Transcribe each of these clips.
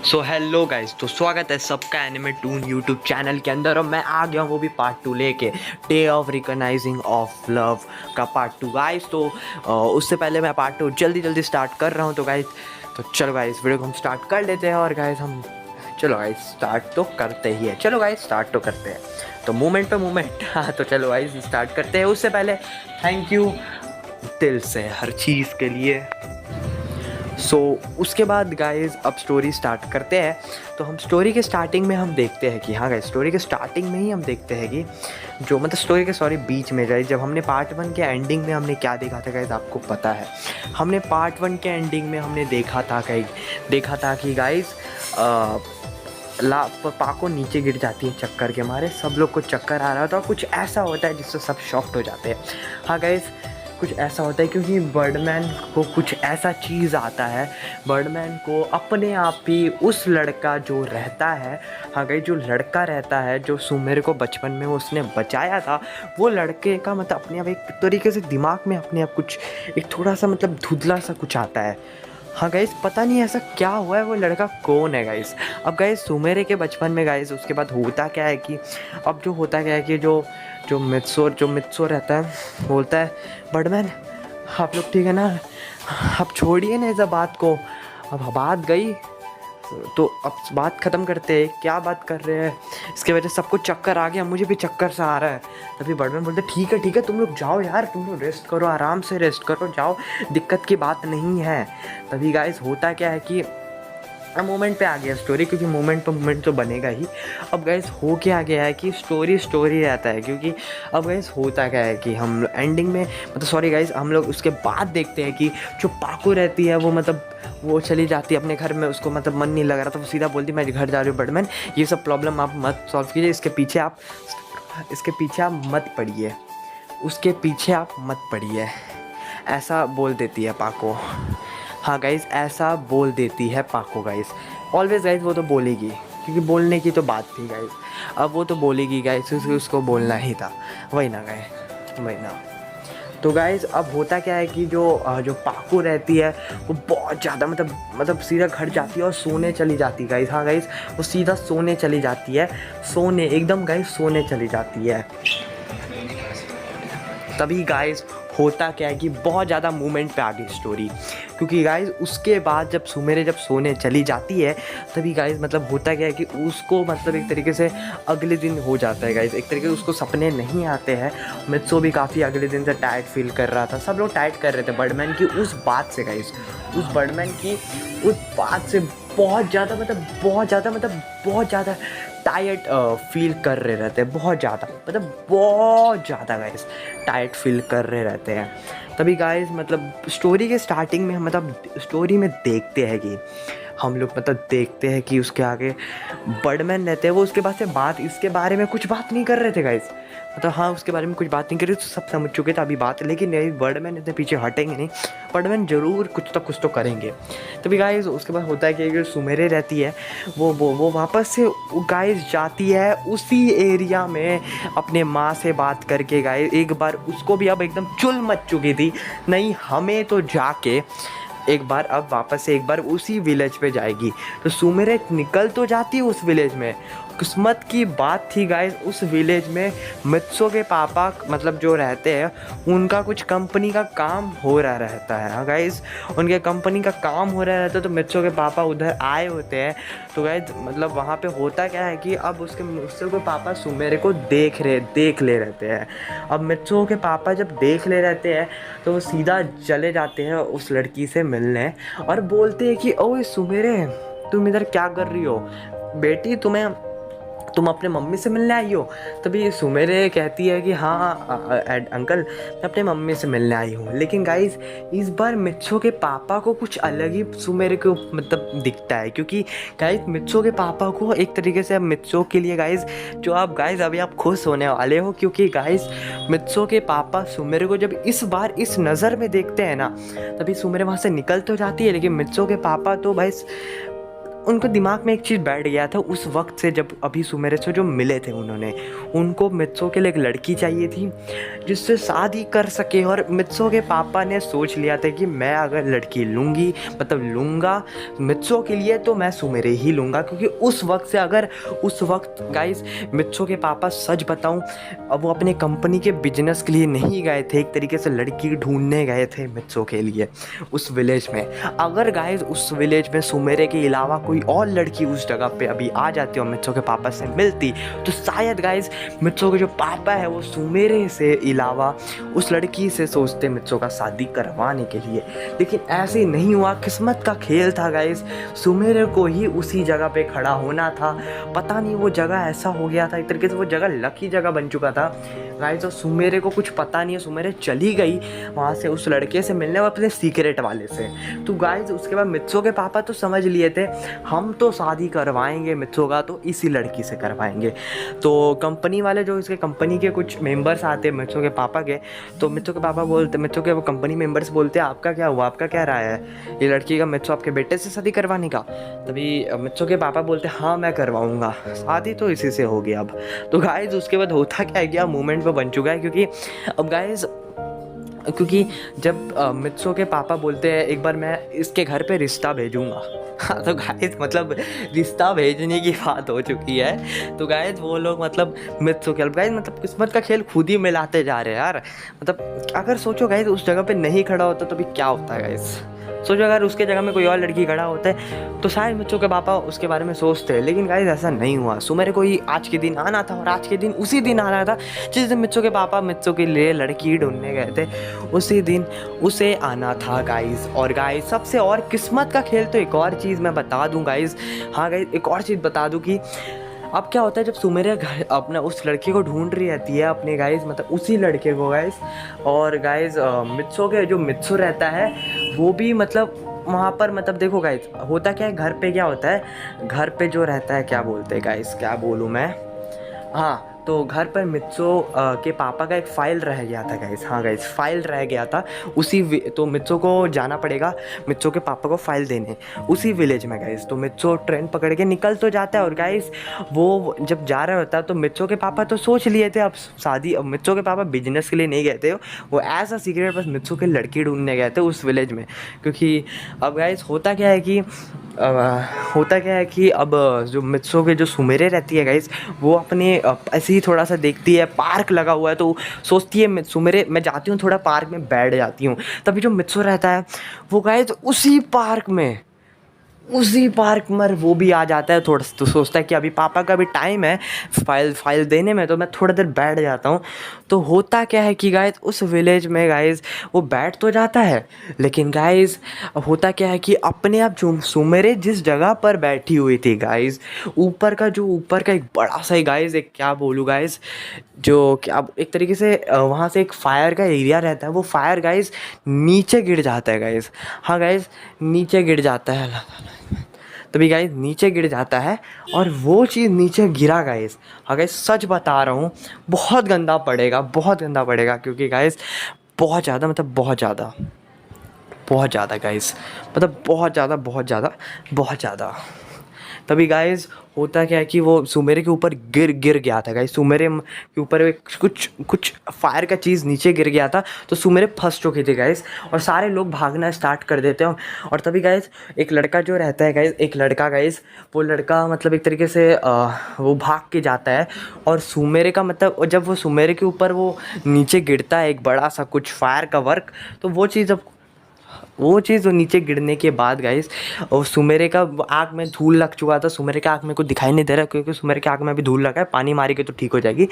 So hello guys, तो स्वागत है सबका एनिमे टून यूट्यूब चैनल के अंदर। और मैं आ गया हूँ वो भी पार्ट 2 लेके, day of recognising of love का पार्ट 2 गाइस। तो उससे पहले मैं पार्ट 2 जल्दी जल्दी स्टार्ट कर रहा हूँ। तो गाइस, तो चलो गाइस वीडियो को हम स्टार्ट कर लेते हैं। और गाइस हम चलो गाइस स्टार्ट तो करते ही है। चलो गाइस स्टार्ट तो करते हैं, तो मूवमेंट पे मूवमेंट। हाँ तो चलो गाइस स्टार्ट करते हैं। उससे पहले थैंक यू दिल से हर चीज़ के लिए। उसके बाद गाइस अब स्टोरी स्टार्ट करते हैं। तो हम स्टोरी के स्टार्टिंग में हम देखते हैं कि हाँ गाइस, स्टोरी के स्टार्टिंग में ही हम देखते हैं कि जो मतलब स्टोरी के बीच में गाइस, जब हमने पार्ट 1 के एंडिंग में हमने क्या देखा था गाइस, आपको पता है। हमने पार्ट 1 के एंडिंग में हमने देखा था कि गाइस पाको नीचे गिर जाती है चक्कर के मारे। सब लोग को चक्कर आ रहा था। कुछ ऐसा होता है जिससे सब शॉक्ड हो जाते हैं। हाँ गाइस, कुछ ऐसा होता है क्योंकि बर्डमैन को कुछ ऐसा चीज़ आता है। बर्डमैन को अपने आप ही उस लड़का जो रहता है, हाँ गाइस, जो लड़का रहता है जो सुमेर को बचपन में उसने बचाया था, वो लड़के का मतलब अपने आप एक तरीके से दिमाग में अपने आप कुछ एक थोड़ा सा मतलब धुंधला सा कुछ आता है। हाँ गाइस, पता नहीं ऐसा क्या हुआ है, वो लड़का कौन है गाइस। अब गाइस सुमेरे के बचपन में गाइस उसके बाद होता क्या है कि अब जो होता क्या है कि जो जो मित्सो रहता है बोलता है, बर्डमैन आप लोग ठीक है ना, अब छोड़िए ना इस बात को। अब बात गई तो अब बात ख़त्म करते हैं। क्या बात कर रहे हैं, इसके वजह से सबको चक्कर आ गया, मुझे भी चक्कर सा आ रहा है। तभी बर्डमैन बोलते ठीक है तुम लोग जाओ यार, तुम लोग रेस्ट करो, आराम से रेस्ट करो, जाओ, दिक्कत की बात नहीं है। तभी गाइस होता क्या है कि मोमेंट पे आ गया स्टोरी, क्योंकि मोमेंट पे मोमेंट तो बनेगा ही। अब गाइस हो क्या गया है कि स्टोरी रहता है, क्योंकि अब गाइस होता क्या है कि हम एंडिंग में मतलब सॉरी गाइस, हम लोग उसके बाद देखते हैं कि जो पाको रहती है वो मतलब वो चली जाती है अपने घर में। उसको मतलब मन नहीं लग रहा था, वो सीधा बोलती मैं घर जा रही हूँ बर्डमैन, ये सब प्रॉब्लम आप मत सॉल्व कीजिए, इसके पीछे आप मत पड़िए, उसके पीछे आप मत पड़िए, ऐसा बोल देती है पाको। हाँ गाइस, ऐसा बोल देती है पाको गाइस। ऑलवेज गाइस वो तो बोलेगी, क्योंकि बोलने की तो बात थी गाइस। अब वो तो बोलेगी गाइस, उसको बोलना ही था, वही ना गाइस, वही ना। तो गाइस अब होता क्या है कि जो पाको रहती है वो बहुत ज़्यादा मतलब सीधा घर जाती है और सोने चली जाती है गाइस। हाँ गाइस, वो सीधा सोने चली जाती है, सोने एकदम गाइस सोने चली जाती है। तभी गाइस होता क्या है कि बहुत ज़्यादा मूवमेंट पे आ गई स्टोरी, क्योंकि गाइस उसके बाद जब सुमेरे जब सोने चली जाती है, तभी गाइस मतलब होता क्या है कि उसको मतलब एक तरीके से अगले दिन हो जाता है गाइस, एक तरीके से उसको सपने नहीं आते हैं। मित्सो भी काफ़ी अगले दिन से टायर्ड फील कर रहा था, सब लोग टायर्ड कर रहे थे बर्डमैन की उस बात से गाइस, उस बर्डमैन की उस बात से बहुत ज़्यादा टायर्ड फील कर रहे रहते हैं, बहुत ज़्यादा गाइस टायर्ड फील कर रहे रहते हैं। तभी गाइस मतलब स्टोरी के स्टार्टिंग में मतलब स्टोरी में देखते हैं कि हम लोग मतलब देखते हैं कि उसके आगे बर्डमैन रहते हैं, वो उसके बाद से बात इसके बारे में कुछ बात नहीं कर रहे थे गाइस। मतलब हाँ उसके बारे में कुछ बात नहीं कर रहे तो सब समझ चुके थे अभी बात, लेकिन नहीं, बर्डमैन इतने पीछे हटेंगे नहीं, बर्डमैन ज़रूर कुछ तो करेंगे। तभी गाइस उसके बाद होता है कि जो सुमेरे रहती है वो वापस से गाइस जाती है उसी एरिया में अपने माँ से बात करके गाइस। एक बार उसको भी अब एकदम चुल मच चुकी थी, नहीं हमें तो जाके एक बार अब वापस से एक बार उसी विलेज पे जाएगी। तो सुमेरे निकल तो जाती है उस विलेज में। किस्मत की बात थी गाइस, उस विलेज में मित्सो के पापा मतलब जो रहते हैं उनका कुछ कंपनी का काम हो रहा रहता है। हाँ गाइस, उनके कंपनी का काम हो रहा रहता है, तो मित्सो के पापा उधर आए होते हैं। तो गाइस मतलब वहाँ पे होता क्या है कि अब उसके मित्सो के पापा सुमेरे को देख ले रहते हैं। अब मित्सो के पापा जब देख ले रहते हैं तो वो सीधा चले जाते हैं उस लड़की से मिलने और बोलते हैं कि ओए सुमेरे, तुम इधर क्या कर रही हो बेटी, तुम अपने मम्मी से मिलने आई हो। तभी सुमेरे कहती है कि हाँ अंकल, मैं अपने मम्मी से मिलने आई हूँ। लेकिन गाइस इस बार मित्सो के पापा को कुछ अलग ही सुमेरे को मतलब दिखता है, क्योंकि गाइस मित्सो के पापा को एक तरीके से अब मित्सो के लिए गाइस जो आप गाइस अभी आप खुश होने वाले हो, क्योंकि गाइस मित्सो के पापा सुमेरे को जब इस बार इस नज़र में देखते हैं ना, तभी सुमेरे वहाँ से निकल तो जाती है, लेकिन मित्सो के पापा तो भाई उनको दिमाग में एक चीज़ बैठ गया था उस वक्त से, जब अभी सुमेरे से जो मिले थे उन्होंने, उनको मित्सो के लिए एक लड़की चाहिए थी जिससे शादी कर सके। और मित्सो के पापा ने सोच लिया था कि मैं अगर लड़की लूँगी, मतलब लूँगा मित्सो के लिए, तो मैं सुमेरे ही लूँगा। क्योंकि उस वक्त से, अगर उस वक्त गाइस मित्सो के पापा, सच बताऊँ, अब वो अपने कंपनी के बिजनेस के लिए नहीं गए थे, एक तरीके से लड़की ढूंढने गए थे मित्सो के लिए उस विलेज में। अगर गाइस उस विलेज में सुमेरे के अलावा कोई और लड़की उस जगह पे अभी आ जाती और मित्सो के पापा से मिलती, तो शायद गाइस मित्सो के जो पापा है वो सुमेरे से अलावा उस लड़की से सोचते मित्सो का शादी करवाने के लिए। लेकिन ऐसे नहीं हुआ, किस्मत का खेल था गाइस, सुमेरे को ही उसी जगह पे खड़ा होना था। पता नहीं वो जगह ऐसा हो गया था, एक तरीके से वो जगह लकी जगह बन चुका था गाइस। और सुमेरे को कुछ पता नहीं है, सुमेरे चली गई वहाँ से उस लड़के से मिलने, अपने सीक्रेट वाले से। तो गाइस उसके बाद मित्सो के पापा तो समझ लिए थे हम तो शादी करवाएंगे मित्सो का, तो इसी लड़की से करवाएंगे। तो कंपनी वाले, जो इसके कंपनी के कुछ मेंबर्स आते मित्सो के पापा के, तो मित्सो के पापा बोलते, मित्सो के वो कंपनी मेंबर्स बोलते आपका क्या हुआ, आपका क्या राय है ये लड़की का मित्सो आपके बेटे से शादी करवाने का। तभी मित्सो के पापा बोलते हाँ मैं करवाऊँगा, शादी तो इसी से होगी अब। तो गाइस उसके बाद होता क्या है, क्या मूवमेंट पे बन चुका है। क्योंकि अब गाइस, क्योंकि जब मित्सो के पापा बोलते हैं एक बार मैं इसके घर पे रिश्ता भेजूँगा, हाँ, तो गाइस मतलब रिश्ता भेजने की बात हो चुकी है। तो गाइस वो लोग मतलब मित्सो के, गाइस मतलब किस्मत का खेल खुद ही मिलाते जा रहे हैं यार। मतलब अगर सोचो गाइस उस जगह पे नहीं खड़ा होता तो भी क्या होता है गाइस, सोचो अगर उसके जगह में कोई और लड़की खड़ा होता है तो शायद मित्सो के पापा उसके बारे में सोचते हैं। लेकिन गाइस ऐसा नहीं हुआ, सुमेरे को ही आज के दिन आना था, और आज के दिन उसी दिन आना था जिस दिन मित्सो के पापा मित्सो के लिए लड़की ढूंढने गए थे, उसी दिन उसे आना था गाइस। और गाइस सबसे और किस्मत का खेल, तो एक और चीज़ मैं बता दूँ गाइस, हाँ गाइस एक और चीज़ बता दूँ कि अब क्या होता है जब सुमेरे घर अपना उस लड़की को ढूंढ रही रहती है अपने गाइस, मतलब उसी लड़के को गाइस, और गाइस मित्सो के जो मित्सो रहता है वो भी मतलब वहाँ पर, मतलब देखो गाइस होता क्या है, घर पे क्या होता है, घर पे जो रहता है, क्या बोलते हैं गाइस, क्या बोलूँ मैं, हाँ, तो घर पर मित्सो के पापा का एक फ़ाइल रह गया था गाइस, हाँ गाइस फाइल रह गया था तो मित्सो को जाना पड़ेगा मित्सो के पापा को फ़ाइल देने उसी विलेज में गाइस। तो मित्सो ट्रेन पकड़ के निकल तो जाता है, और गाइस वो जब जा रहा होता है तो मित्सो के पापा तो सोच लिए थे अब शादी, अब मित्सो के पापा बिजनेस के लिए नहीं गए थे, वो ऐसा सीक्रेट बस मित्सो के लड़की ढूंढने गए थे उस विलेज में। क्योंकि अब गाइस होता क्या है कि अब जो मित्सो के जो सुमेरे रहती है गाइस, वो अपने ऐसे ही थोड़ा सा देखती है, पार्क लगा हुआ है तो सोचती है सुमेरे मैं जाती हूँ थोड़ा पार्क में बैठ जाती हूँ। तभी जो मित्सो रहता है वो गाइस उसी पार्क में वो भी आ जाता है, थोड़ा तो सोचता है कि अभी पापा का भी टाइम है फाइल देने में, तो मैं थोड़ा देर बैठ जाता हूँ। तो होता क्या है कि गाइस उस विलेज में गाइस वो बैठ तो जाता है, लेकिन गाइस होता क्या है कि अपने आप जो सुमेरे जिस जगह पर बैठी हुई थी गाइस, ऊपर का एक बड़ा सा ही गाइस, एक क्या बोलूँ गाइस, जो क्या एक तरीके से वहाँ से एक फायर का एरिया रहता है, वो फायर गाइस नीचे गिर जाता है गाइस, हाँ गाइस नीचे गिर जाता है, तभी गाइस नीचे गिर जाता है। और वो चीज़ नीचे गिरा गाइस, हाँ गाइस सच बता रहा हूँ, बहुत गंदा पड़ेगा क्योंकि गाइस बहुत ज़्यादा मतलब बहुत ज़्यादा गाइस, मतलब बहुत ज़्यादा। तभी गाइस होता क्या है कि वो सुमेरे के ऊपर गिर गया था गाइस, सुमेरे के ऊपर एक कुछ फायर का चीज़ नीचे गिर गया था, तो सुमेरे फंस चुके थे गाइस, और सारे लोग भागना स्टार्ट कर देते हैं। और तभी गाइस एक लड़का जो रहता है गाइस, वो लड़का मतलब एक तरीके से वो भाग के जाता है, और सुमेरे का मतलब जब वो सुमेरे के ऊपर वो नीचे गिरता है एक बड़ा सा कुछ फायर का वर्क, तो वो चीज़ जो नीचे गिरने के बाद गाइस, और सुमेरे का आँख में धूल लग चुका था, सुमेरे के आँख में कुछ दिखाई नहीं दे रहा क्योंकि सुमेरे के आँख में अभी धूल लगा है, पानी मारेंगे तो ठीक हो जाएगी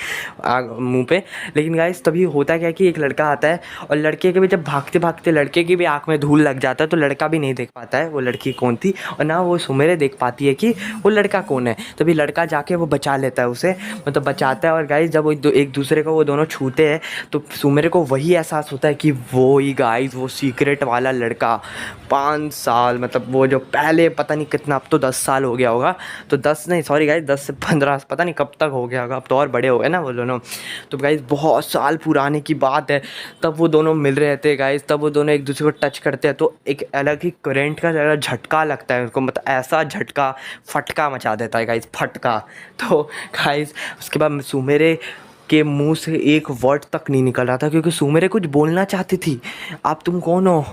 मुंह पे। लेकिन गाइस तभी होता क्या है कि एक लड़का आता है, और लड़के के भी जब भागते भागते लड़के की भी आँख में धूल लग जाता है, तो लड़का भी नहीं देख पाता है वो लड़की कौन थी, और ना वो सुमेरे देख पाती है कि वो लड़का कौन है। तभी लड़का जाके वो बचा लेता है उसे, मतलब बचाता है। और गाइस जब वो एक दूसरे को वो दोनों छूते हैं तो सुमेरे को वही एहसास होता है कि वो ही गाइस वो सीक्रेट वाला लड़का लड़का 5 साल, मतलब वो जो पहले पता नहीं कितना, अब तो 10 साल हो गया होगा, तो 10 नहीं सॉरी गाइस 10 से 15 पता नहीं कब तक हो गया होगा, अब तो और बड़े हो गए ना वो दोनों। तो गाइस बहुत साल पुराने की बात है, तब वो दोनों मिल रहे थे गाइस, तब वो दोनों एक दूसरे को टच करते हैं तो एक अलग ही करंट का ज़रा झटका लगता है उनको, मतलब ऐसा झटका फटका मचा देता है गाइस, फटका। तो गाइस उसके बाद सुमेरे के मुंह से एक वर्ड तक नहीं निकल रहा था, क्योंकि सुमेरे कुछ बोलना चाहती थी, आप तुम कौन हो,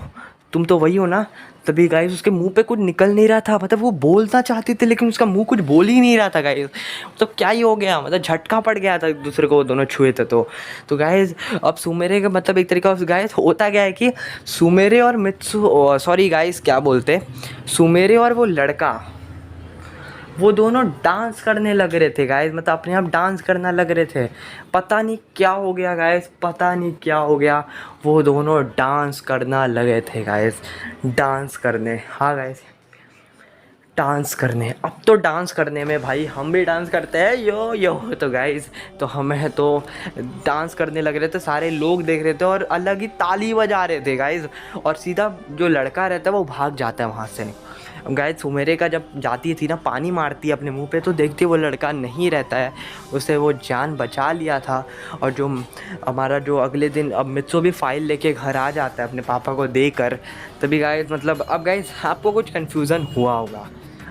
तुम तो वही हो ना। तभी गाइस उसके मुंह पे कुछ निकल नहीं रहा था, मतलब वो बोलना चाहती थी लेकिन उसका मुंह कुछ बोल ही नहीं रहा था गाइस। तो क्या ही हो गया, मतलब झटका पड़ गया था एक दूसरे को, वो दोनों छुए थे तो गाइस अब सुमेरे का मतलब एक तरीका गाइस होता गया है कि सुमेरे और मित्सु, सॉरी गाइस क्या बोलते, सुमेरे और वो लड़का, वो दोनों डांस करने लग रहे थे गाइस, मतलब अपने आप डांस करना लग रहे थे। पता नहीं क्या हो गया गाइस, पता नहीं क्या हो गया, वो दोनों डांस करना लगे थे गाइस, डांस करने, हाँ गाइस डांस करने। अब तो डांस करने में भाई हम भी डांस करते हैं यो यो, तो गाइस तो हमें तो डांस करने लग रहे थे, सारे लोग देख रहे थे और अलग ही ताली बजा रहे थे गाइस। और सीधा जो लड़का रहता है वो भाग जाता है वहाँ से। गाइस सुमेरे का जब जाती थी ना, पानी मारती है अपने मुंह पे, तो देखती वो लड़का नहीं रहता है, उसे वो जान बचा लिया था। और जो हमारा जो अगले दिन अब मित्सो भी फाइल लेके घर आ जाता है अपने पापा को देकर, तभी गाइस मतलब अब गाइस आपको कुछ कन्फ्यूज़न हुआ होगा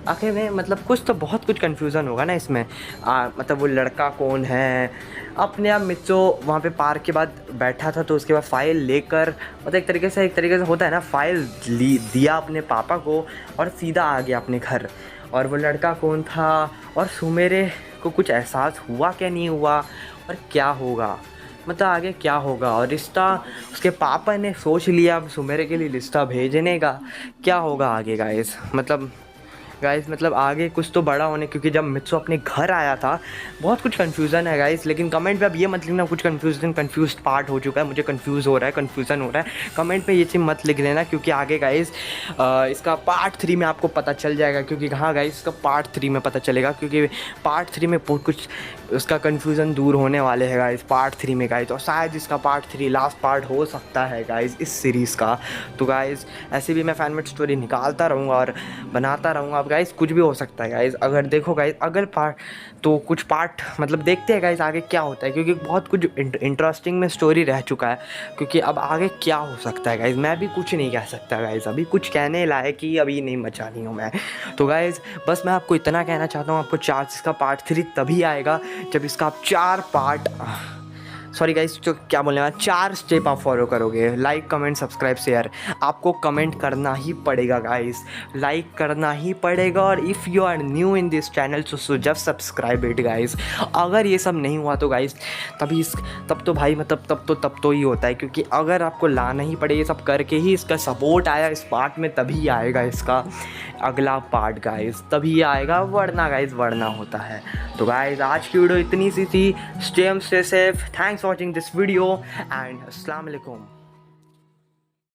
आखिर में, मतलब कुछ तो बहुत कुछ कन्फ्यूज़न होगा ना इसमें। मतलब वो लड़का कौन है। अपने आप मित्सो वहाँ पे पार्क के बाद बैठा था, तो उसके बाद फ़ाइल लेकर, मतलब एक तरीके से होता है ना, फ़ाइल दिया अपने पापा को और सीधा आ गया अपने घर। और वो लड़का कौन था, और सुमेरे को कुछ एहसास हुआ क्या नहीं हुआ, और क्या होगा, मतलब आगे क्या होगा। और रिश्ता उसके पापा ने सोच लिया अब सुमेरे के लिए रिश्ता भेजने का, क्या होगा आगे गाइस मतलब आगे कुछ तो बड़ा होने, क्योंकि जब मित्सो अपने घर आया था, बहुत कुछ कन्फ्यूज़न है गाइस। लेकिन कमेंट पे अब ये मत लिखना कुछ कन्फ्यूज़ पार्ट हो चुका है, मुझे कन्फ्यूज़न हो रहा है, कमेंट पे ये चीज़ मत लिख लेना, क्योंकि आगे गाइस इसका पार्ट 3 में आपको पता चल जाएगा। क्योंकि हाँ गाइस इसका पार्ट 3 में पता चलेगा, क्योंकि पार्ट 3 में बहुत कुछ उसका कन्फ्यूज़न दूर होने वाले है गाइस पार्ट 3 में गाइस। और शायद इसका पार्ट 3 लास्ट पार्ट हो सकता है गाइस इस सीरीज़ का। तो गाइस ऐसे भी मैं फैनमेड स्टोरी निकालता रहूँगा और बनाता रहूँगा। अब गाइस कुछ भी हो सकता है गाइस, अगर देखो गाइस अगर पार्ट तो कुछ पार्ट मतलब देखते हैं गाइस आगे क्या होता है, क्योंकि बहुत कुछ इंटरेस्टिंग में स्टोरी रह चुका है। क्योंकि अब आगे क्या हो सकता है गाइस, मैं भी कुछ नहीं कह सकता गाइस, अभी कुछ कहने लायक ही अभी नहीं बचा नहीं हूँ मैं। तो गाइस बस मैं आपको इतना कहना चाहता हूँ, आपको इसका पार्ट 3 तभी आएगा जब इसका आप 4 पार्ट, सॉरी गाइस जो क्या बोलने वाला, 4 स्टेप आप फॉलो करोगे, लाइक कमेंट सब्सक्राइब शेयर। आपको कमेंट करना ही पड़ेगा गाइस, लाइक करना ही पड़ेगा। और if you are new in this channel so just subscribe it guys. अगर ये सब नहीं हुआ तो गाइस तब तो भाई मतलब तब तो ही होता है, क्योंकि अगर आपको लाना ही पड़े ये सब करके ही इसका सपोर्ट आया इस पार्ट में, तभी आएगा इसका अगला पार्ट गाइस, तभी आएगा, वरना होता है। तो गाइस आज की वीडियो इतनी सी थी, stay safe, thanks watching this video and अस्सलाम वालेकुम।